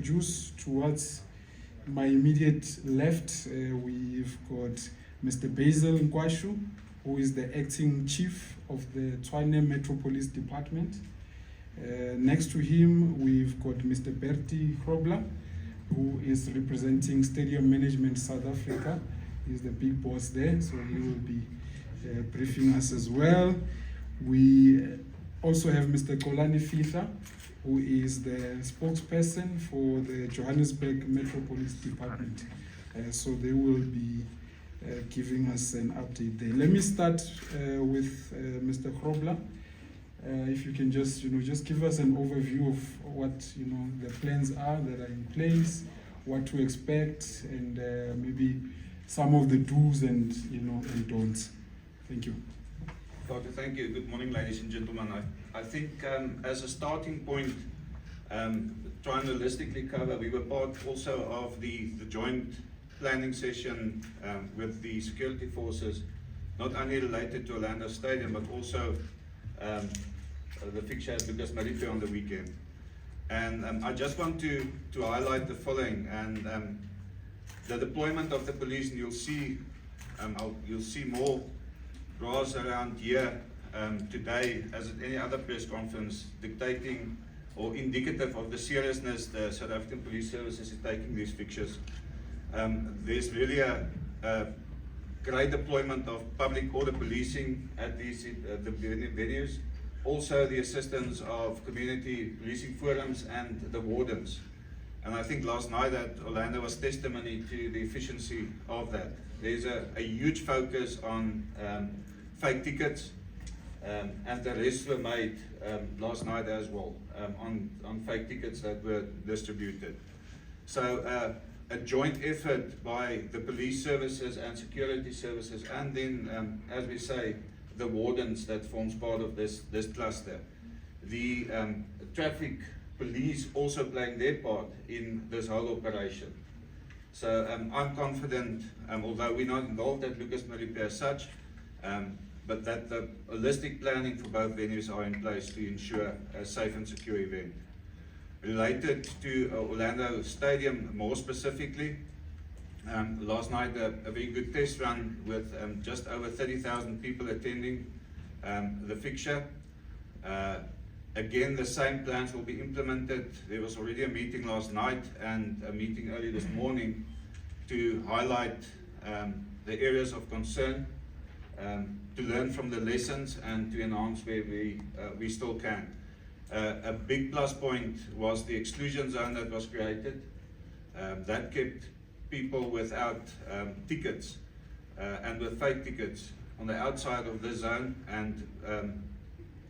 Juice towards my immediate left, we've got Mr. Basil Nkwashu, who is the acting chief of the Tshwane Metro Police Department. Next to him, we've got Mr. Bertie Krobler, who is representing Stadium Management South Africa. He's the big boss there, so he will be briefing us as well. We also have Mr. Kolani Fihla, who is the spokesperson for the Johannesburg Metro Police Department. So they will be giving us an update there. Let me start with Mr. Krobler. If you can just give us an overview of what the plans are that are in place, what to expect, and maybe some of the do's and and don'ts. Thank you. Doctor, thank you. Good morning, ladies and gentlemen. I think as a starting point, trying to holistically cover, we were part also of the joint planning session with the security forces, not only related to Orlando Stadium, but also the fixture at Lucas Maripe on the weekend. And I just want to highlight the following, and the deployment of the police, and you'll see more graphs around here today as at any other press conference dictating or indicative of the seriousness the South African Police Services is taking these fixtures. There's really a great deployment of public order policing at these the venues, also the assistance of community policing forums and the wardens. And I think last night at Orlando was testimony to the efficiency of that. There's a huge focus on fake tickets, and the arrests were made last night as well on fake tickets that were distributed. So a joint effort by the police services and security services, and then, as we say, the wardens that forms part of this cluster. The traffic police also playing their part in this whole operation. So I'm confident, although we're not involved at Lucas Maripe as such, but that the holistic planning for both venues are in place to ensure a safe and secure event. Related to Orlando Stadium more specifically, last night a very good test run with just over 30,000 people attending the fixture. Again, the same plans will be implemented. There was already a meeting last night and a meeting early this morning to highlight the areas of concern, to learn from the lessons and to enhance where we still can. A big plus point was the exclusion zone that was created. That kept people without tickets and with fake tickets on the outside of the zone, and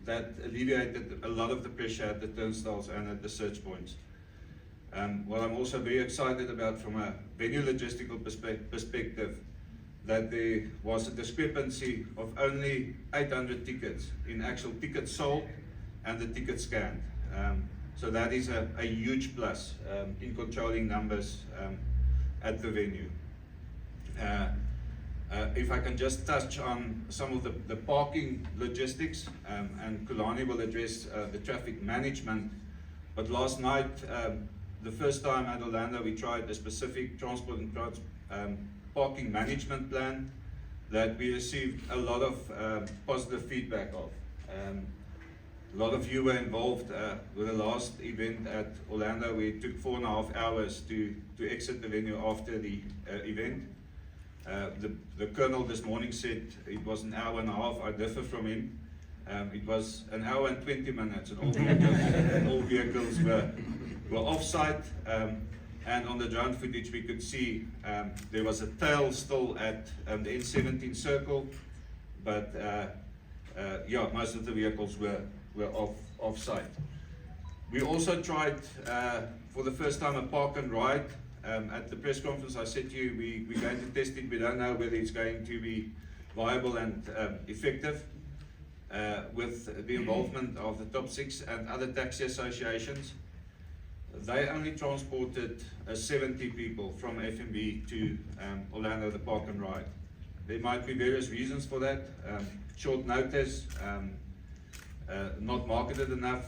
that alleviated a lot of the pressure at the turnstiles and at the search points. What I'm also very excited about from a venue logistical perspective, that there was a discrepancy of only 800 tickets in actual tickets sold and the tickets scanned. So that is a huge plus in controlling numbers at the venue. If I can just touch on some of the parking logistics, and Kulani will address the traffic management. But last night, the first time at Orlando, we tried a specific transport and parking management plan that we received a lot of positive feedback of. A lot of you were involved with the last event at Orlando. We took 4.5 hours to exit the venue after the event. The colonel this morning said it was an hour and a half. I differ from him. It was an hour and 20 minutes, and all vehicles were off-site. And on the drone footage, we could see there was a tail still at the N17 circle, but yeah, most of the vehicles were off-site. We also tried for the first time a park and ride. At the press conference, I said to you, we're going to test it. We don't know whether it's going to be viable and effective. With the involvement of the top 6 and other taxi associations, they only transported 70 people from FNB to Orlando, the park and ride. There might be various reasons for that. Short notice, not marketed enough,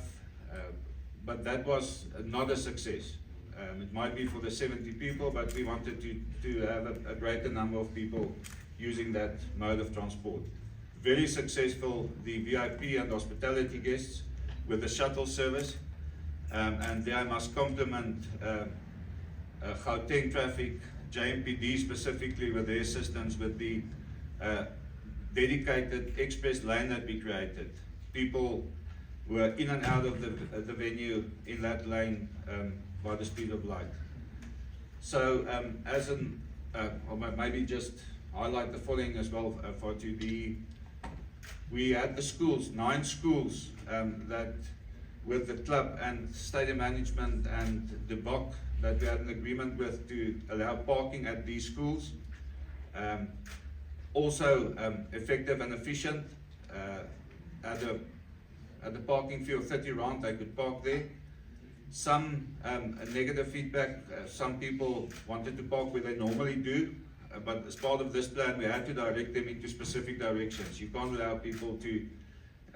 but that was not a success. It might be for the 70 people, but we wanted to have a greater number of people using that mode of transport. Very successful, the VIP and hospitality guests with the shuttle service. And there I must compliment Gauteng Traffic, JMPD specifically with their assistance with the dedicated express lane that we created. People were in and out of the venue in that lane by the speed of light. So as an, or maybe just highlight the following as well for today. We had the schools, 9 schools that with the club and stadium management and the BOC that we had an agreement with to allow parking at these schools. Also effective and efficient. At the parking fee of 30 rand, they could park there. Some negative feedback, some people wanted to park where they normally do, but as part of this plan, we had to direct them into specific directions. You can't allow people to,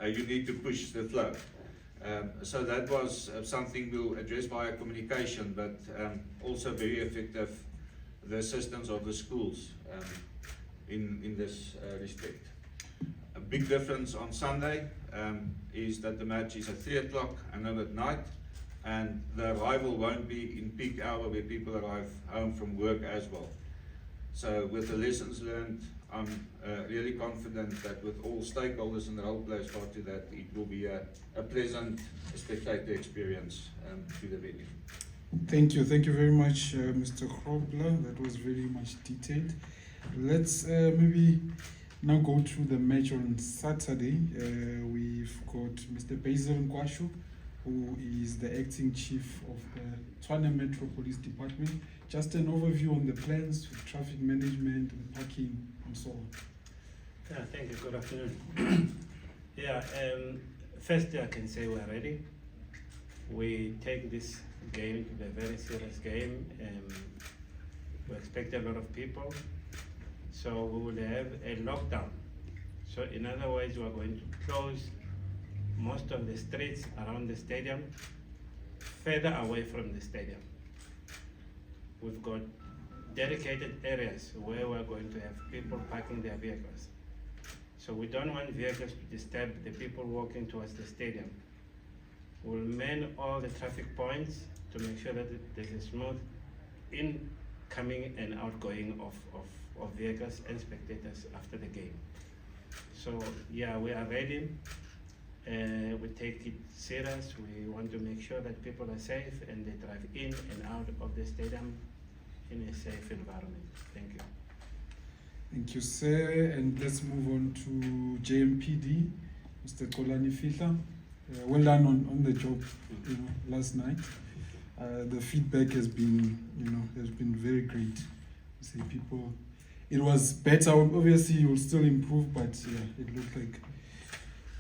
you need to push the flow. So that was something we'll address via communication, but also very effective, the assistance of the schools in this respect. A big difference on Sunday is that the match is at 3 o'clock and not at night, and the arrival won't be in peak hour where people arrive home from work as well. So with the lessons learned, I'm really confident that with all stakeholders and the role players part to that, it will be a pleasant spectator experience to the venue. Thank you very much, Mr. Grobler. That was very much detailed. Let's maybe now go to the match on Saturday. We've got Mr. Basil Nkwashu, who is the acting chief of the Tshwane Metro Police Department. Just an overview on the plans for traffic management and parking and so on. Yeah, thank you. Good afternoon. Firstly, I can say we're ready. We take this game to be a very serious game. We expect a lot of people, so we will have a lockdown. So in other words, we are going to close most of the streets around the stadium, further away from the stadium. We've got dedicated areas where we're going to have people parking their vehicles. So we don't want vehicles to disturb the people walking towards the stadium. We'll man all the traffic points to make sure that there's a smooth incoming and outgoing of vehicles and spectators after the game. So yeah, we are ready. We take it serious. We want to make sure that people are safe and they drive in and out of the stadium in a safe environment. Thank you. Thank you, sir. And let's move on to JMPD, Mr. Kolani Fihla. Well done on the job, last night. The feedback has been, very great. See people, it was better. Obviously, you'll still improve, but yeah, it looked like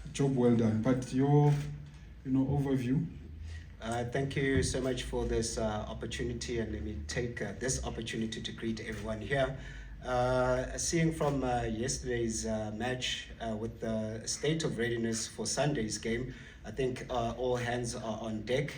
a job well done. But your, overview. Thank you so much for this opportunity, and let me take this opportunity to greet everyone here. Seeing from yesterday's match with the state of readiness for Sunday's game, I think all hands are on deck.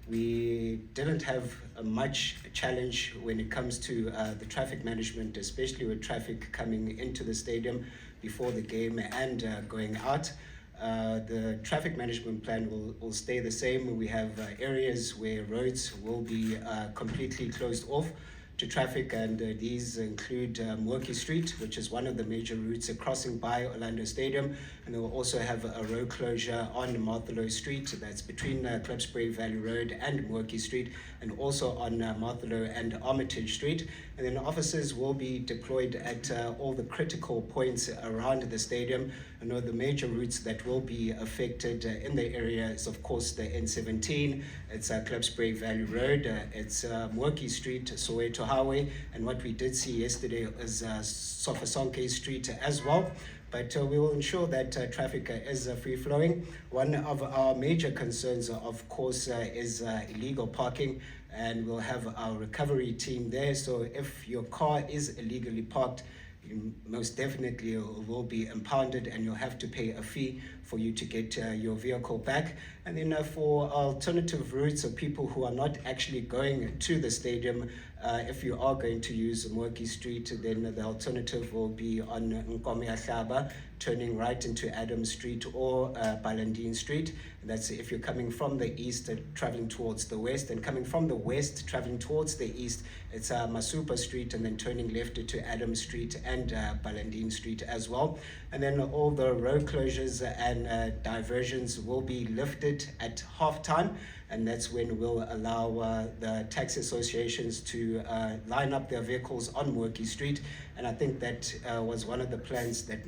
We didn't have much challenge when it comes to the traffic management, especially with traffic coming into the stadium before the game and going out. The traffic management plan will stay the same. We have areas where roads will be completely closed off to traffic, and these include Mwaki Street, which is one of the major routes crossing by Orlando Stadium, and we will also have a road closure on Marthelo Street, that's between Klipspruit Valley Road and Mwaki Street, and also on Marthelo and Armitage Street. And then officers will be deployed at all the critical points around the stadium. I know the major routes that will be affected in the area is, of course, the N17, it's Klipspruit Valley Road, it's Mwaki Street, Soweto Highway, and what we did see yesterday is Sofasonke Street as well. But we will ensure that traffic is free-flowing. One of our major concerns, of course, is illegal parking, and we'll have our recovery team there. So if your car is illegally parked, you most definitely will be impounded, and you'll have to pay a fee for you to get your vehicle back. And then for alternative routes of people who are not actually going to the stadium, if you are going to use Moki Street, then the alternative will be on Nkomi Ahlaba, turning right into Adams Street or Balandine Street. And that's if you're coming from the east, traveling towards the west, and coming from the west, traveling towards the east, it's Masupa Street, and then turning left to Adams Street and Balandine Street as well. And then all the road closures and diversions will be lifted at halftime, and that's when we'll allow the taxi associations to line up their vehicles on Moki Street. And I think that was one of the plans that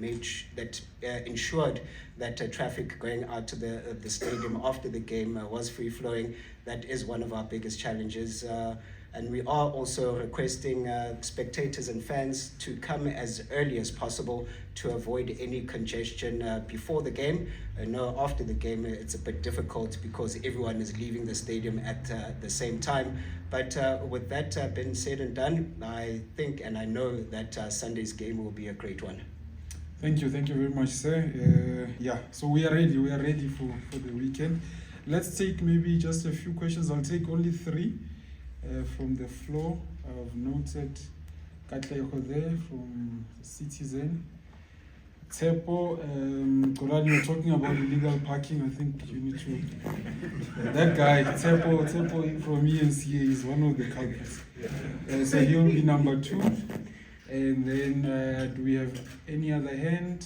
ensured that traffic going out to the stadium after the game was free flowing. That is one of our biggest challenges. And we are also requesting spectators and fans to come as early as possible to avoid any congestion before the game. I know after the game it's a bit difficult because everyone is leaving the stadium at the same time. But with that being said and done, I think and I know that Sunday's game will be a great one. Thank you very much, sir. Yeah, so we are ready for the weekend. Let's take maybe just a few questions. I'll take only 3 from the floor. I've noted Katlego there from Citizen. Tsepo, Goran, you were talking about illegal parking. I think you need to. That guy, Tsepo from ENCA is one of the culprits. So he will be number 2. And then, do we have any other hand?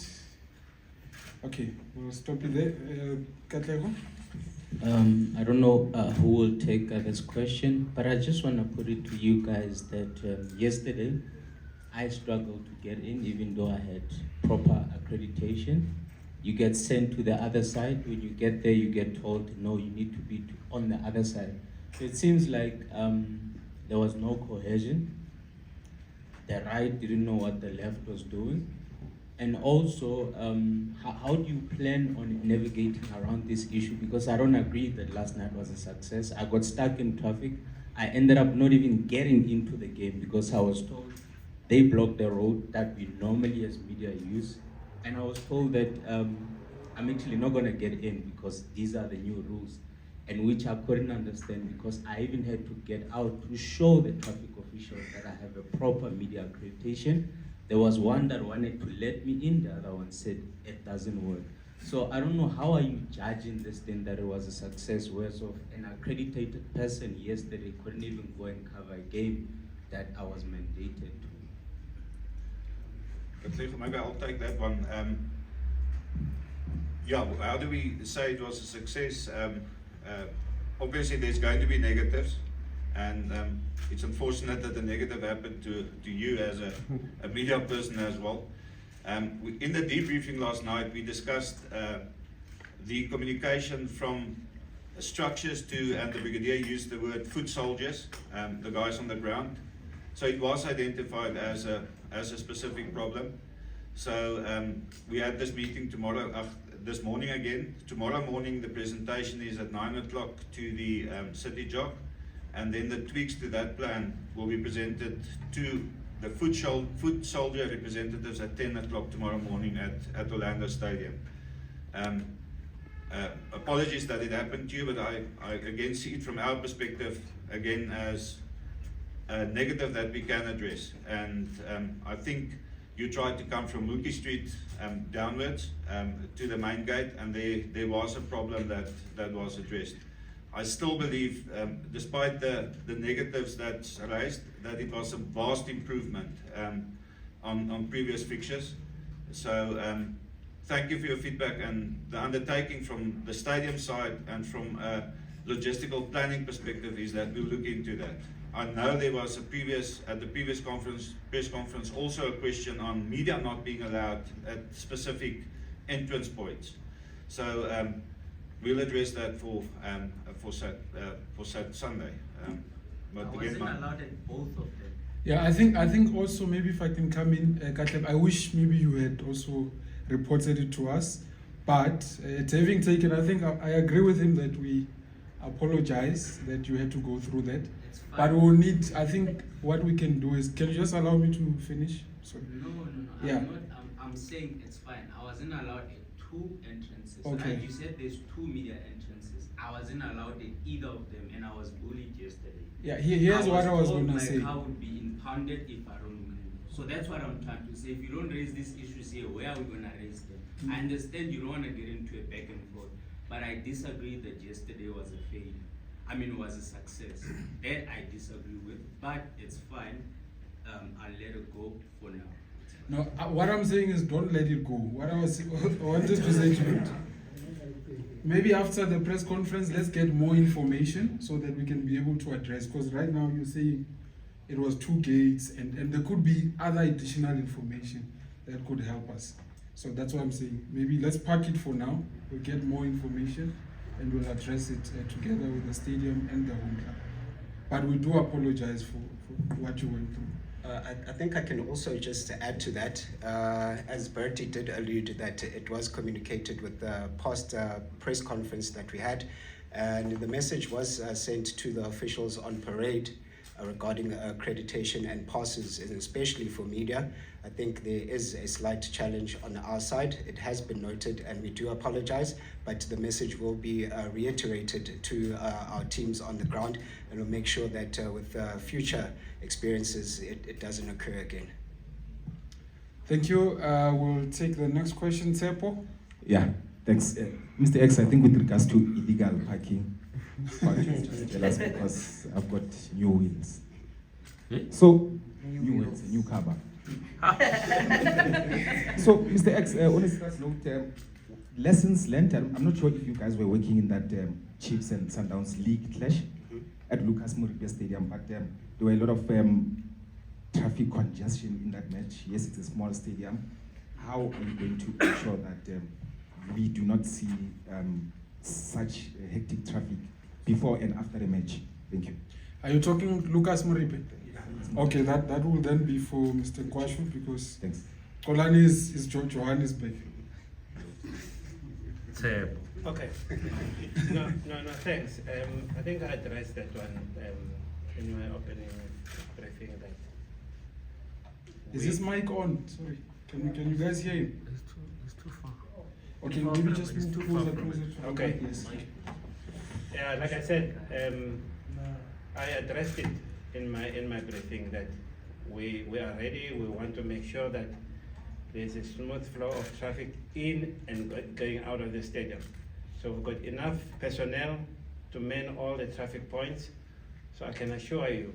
Okay, we'll stop it there. Katlego? I don't know who will take this question, but I just want to put it to you guys that yesterday I struggled to get in, even though I had proper accreditation. You get sent to the other side. When you get there, you get told, no, you need to be on the other side. So it seems like there was no cohesion. The right didn't know what the left was doing. And also, how do you plan on navigating around this issue? Because I don't agree that last night was a success. I got stuck in traffic. I ended up not even getting into the game because I was told they blocked the road that we normally as media use. And I was told that I'm actually not gonna get in because these are the new rules, and which I couldn't understand because I even had to get out to show the traffic officials that I have a proper media accreditation. There was one that wanted to let me in, the other one said it doesn't work. So I don't know, how are you judging this thing that it was a success, whereas of an accredited person yesterday couldn't even go and cover a game that I was mandated to? Maybe I'll take that one. Yeah, how do we say it was a success? Obviously there's going to be negatives, and it's unfortunate that the negative happened to you as a media person as well. In the debriefing last night, we discussed the communication from structures to, and the brigadier used the word foot soldiers, the guys on the ground. So it was identified as a specific problem. So we had this meeting this morning again. Tomorrow morning the presentation is at 9 o'clock to the city job, and then the tweaks to that plan will be presented to the foot soldier representatives at 10 o'clock tomorrow morning at Orlando Stadium. Apologies that it happened to you, but I again see it from our perspective again as a negative that we can address. And I think you tried to come from Mookie Street downwards to the main gate, and there was a problem that was addressed. I still believe, despite the negatives that's raised, that it was a vast improvement on previous fixtures. So thank you for your feedback, and the undertaking from the stadium side and from a logistical planning perspective is that we'll look into that. I know there was at the previous press conference, also a question on media not being allowed at specific entrance points. So we'll address that for Sunday. But I wasn't allowed at both of them. Yeah, I think also maybe if I can come in, Katleb, I wish maybe you had also reported it to us. But having taken, I think I agree with him that we apologize that you had to go through that. But we'll need, I think what we can do is, can you just allow me to finish? Sorry. No. Yeah. I'm saying it's fine. I wasn't allowed at two entrances. Okay. Right? You said there's two media entrances. I wasn't allowed at either of them, and I was bullied yesterday. Yeah, here's what I was told gonna my say. car would be impounded if I don't move. So that's what I'm trying to say. If you don't raise these issues here, where are we gonna raise them? I understand you don't wanna get into a back and forth, but I disagree that yesterday was a failure. I mean, was a success. That I disagree with, but it's fine. I'll let it go for now. It's fine. No, what I'm saying is don't let it go. What I wanted to say to you, maybe after the press conference, let's get more information so that we can be able to address. Because right now you're saying it was 2 gates, and there could be other additional information that could help us. So that's what I'm saying. Maybe let's park it for now. We'll get more information and we'll address it together with the stadium and the home club. But we do apologize for what you went through. I think I can also just add to that, as Bertie did allude that it was communicated with the past press conference that we had, and the message was sent to the officials on parade regarding accreditation and passes, and especially for media. I think there is a slight challenge on our side. It has been noted and we do apologize, but the message will be reiterated to our teams on the ground, and we'll make sure that with future experiences it doesn't occur again. Thank you. We'll take the next question, Tsepo. Yeah, thanks. Mr. X, I think with regards to illegal parking, just tell us because I've got new wheels. So, new wheels, a new cover. So, Mr. X, on a serious note, lessons learned, I'm not sure if you guys were working in that Chiefs and Sundowns League clash at Lucas Moripe Stadium, but there were a lot of traffic congestion in that match. Yes, it's a small stadium. How are you going to ensure that we do not see such hectic traffic before and after the match? Thank you. Are you talking Lucas Moripe? Okay, that will then be for Mr. Kwashu because Thanks. Kolani is Johannesburg. Okay. No, thanks. I think I addressed that one in my opening briefing. That Is this mic on? Sorry. Can you guys hear him? It's too far. Okay, maybe just move closer to Okay. Yes. Yeah, like I said, I addressed it in my briefing that we are ready. We want to make sure that there's a smooth flow of traffic in and going out of the stadium. So we've got enough personnel to man all the traffic points. So I can assure you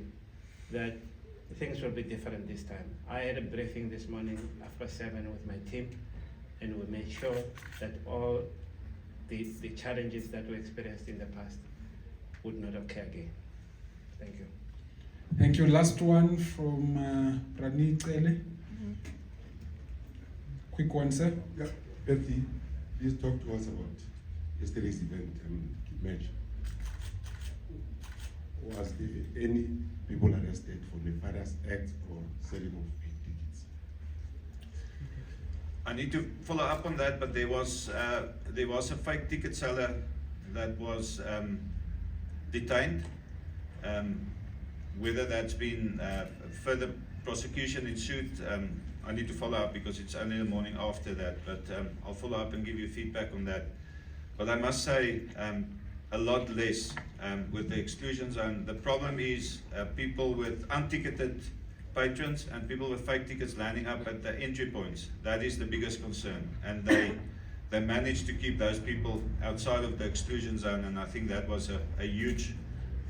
that things will be different this time. I had a briefing this morning after 7 with my team, and we made sure that all the challenges that we experienced in the past would not occur again. Thank you. Thank you. Last one from Rani Tele. Quick one, sir. Yeah, Betty, please talk to us about yesterday's event and match. Was there any people arrested for nefarious acts or selling of fake tickets? I need to follow up on that, but there was a fake ticket seller that was detained. Whether that's been further prosecution ensued, I need to follow up because it's only the morning after that, but I'll follow up and give you feedback on that. But I must say, a lot less with the exclusion zone. The problem is people with unticketed patrons and people with fake tickets lining up at the entry points. That is the biggest concern, and they managed to keep those people outside of the exclusion zone, and I think that was a huge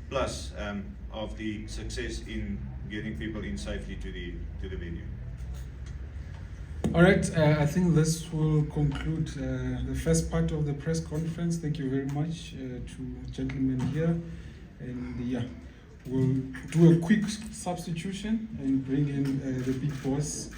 plus of the success in getting people in safely to the venue. All right, I think this will conclude the first part of the press conference. Thank you very much to gentlemen here. And yeah, we'll do a quick substitution and bring in the big boss.